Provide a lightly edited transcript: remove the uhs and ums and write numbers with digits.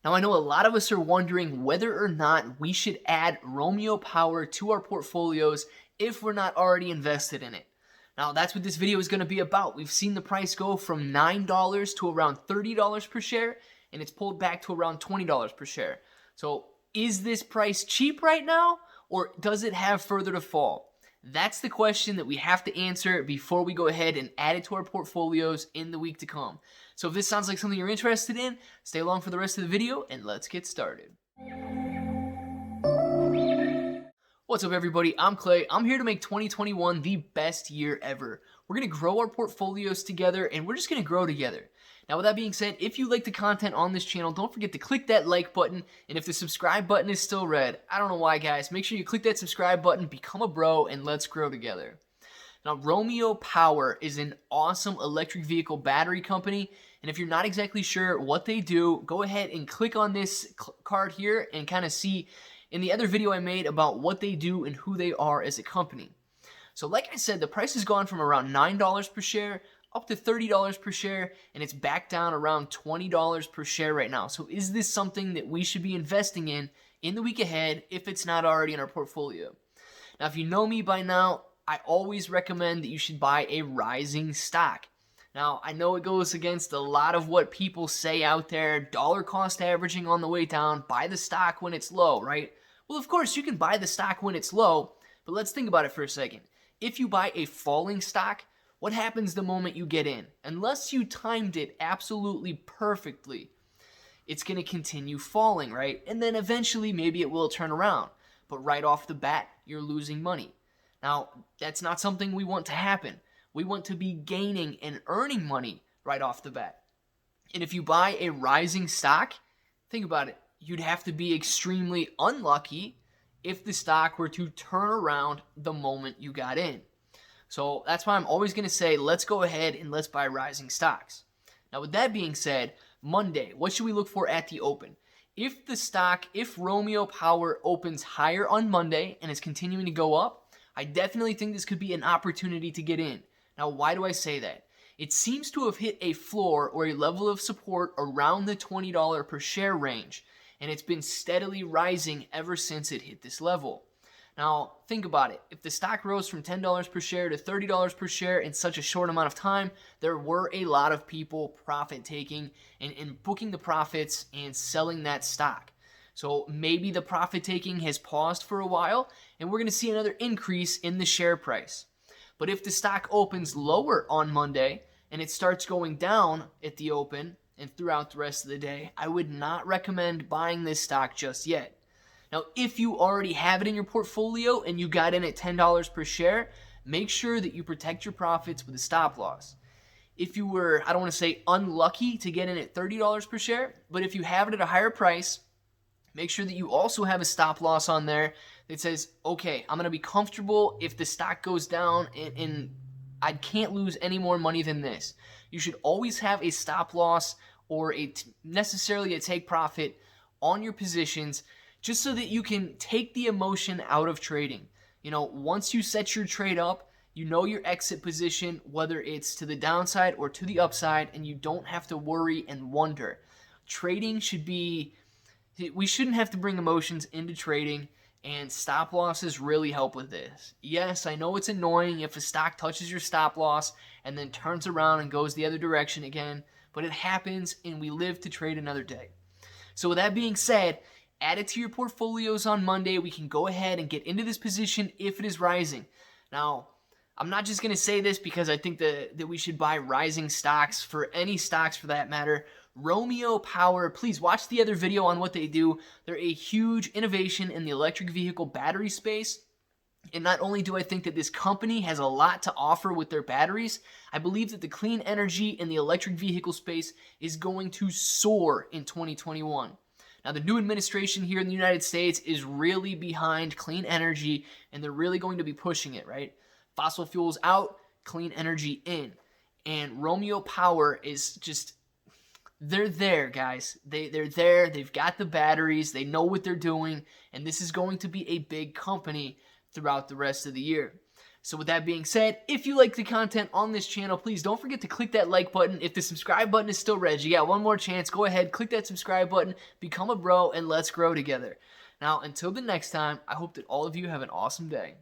Now, I know a lot of us are wondering whether or not we should add Romeo Power to our portfolios if we're not already invested in it. Now, that's what this video is going to be about. We've seen the price go from $9 to around $30 per share, and it's pulled back to around $20 per share. So, is this price cheap right now, or does it have further to fall? That's the question that we have to answer before we go ahead and add it to our portfolios in the week to come. So if this sounds like something you're interested in, stay along for the rest of the video and let's get started. What's up, everybody? I'm Clay. I'm here to make 2021 the best year ever. We're going to grow our portfolios together and we're just going to grow together. Now, with that being said, if you like the content on this channel, don't forget to click that like button. And if the subscribe button is still red, I don't know why, guys, make sure you click that subscribe button, become a bro, and let's grow together. Now, Romeo Power is an awesome electric vehicle battery company. And if you're not exactly sure what they do, go ahead and click on this card here and kind of see in the other video I made about what they do and who they are as a company. So like I said, the price has gone from around $9 per share up to $30 per share, and it's back down around $20 per share right now. So is this something that we should be investing in the week ahead if it's not already in our portfolio? Now, if you know me by now, I always recommend that you should buy a rising stock. Now, I know it goes against a lot of what people say out there, dollar cost averaging on the way down, buy the stock when it's low, right? Well, of course, you can buy the stock when it's low, but let's think about it for a second. If you buy a falling stock, what happens the moment you get in? Unless you timed it absolutely perfectly, it's going to continue falling, right? And then eventually maybe it will turn around. But right off the bat, you're losing money. Now, that's not something we want to happen. We want to be gaining and earning money right off the bat. And if you buy a rising stock, think about it. You'd have to be extremely unlucky if the stock were to turn around the moment you got in. So that's why I'm always going to say, let's go ahead and let's buy rising stocks. Now, with that being said, Monday, what should we look for at the open? If Romeo Power opens higher on Monday and is continuing to go up, I definitely think this could be an opportunity to get in. Now, why do I say that? It seems to have hit a floor or a level of support around the $20 per share range, and it's been steadily rising ever since it hit this level. Now, think about it. If the stock rose from $10 per share to $30 per share in such a short amount of time, there were a lot of people profit taking and booking the profits and selling that stock. So maybe the profit taking has paused for a while, and we're going to see another increase in the share price. But if the stock opens lower on Monday and it starts going down at the open and throughout the rest of the day, I would not recommend buying this stock just yet. Now, if you already have it in your portfolio and you got in at $10 per share, make sure that you protect your profits with a stop loss. If you were, I don't want to say unlucky to get in at $30 per share, but if you have it at a higher price, make sure that you also have a stop loss on there that says, okay, I'm going to be comfortable if the stock goes down and I can't lose any more money than this. You should always have a stop loss or necessarily a take profit on your positions, just so that you can take the emotion out of trading. You know, once you set your trade up, you know your exit position, whether it's to the downside or to the upside, and you don't have to worry and wonder. Trading we shouldn't have to bring emotions into trading, and stop losses really help with this. Yes, I know it's annoying if a stock touches your stop loss and then turns around and goes the other direction again, but it happens and we live to trade another day. So with that being said, add it to your portfolios on Monday. We can go ahead and get into this position if it is rising. Now, I'm not just going to say this because I think that we should buy rising stocks, for any stocks for that matter. Romeo Power, please watch the other video on what they do. They're a huge innovation in the electric vehicle battery space. And not only do I think that this company has a lot to offer with their batteries, I believe that the clean energy in the electric vehicle space is going to soar in 2021. Now, the new administration here in the United States is really behind clean energy, and they're really going to be pushing it, right? Fossil fuels out, clean energy in. And Romeo Power is just, they're there, guys. They're there. They've got the batteries. They know what they're doing. And this is going to be a big company throughout the rest of the year. So with that being said, if you like the content on this channel, please don't forget to click that like button. If the subscribe button is still red, you got one more chance. Go ahead, click that subscribe button, become a bro, and let's grow together. Now, until the next time, I hope that all of you have an awesome day.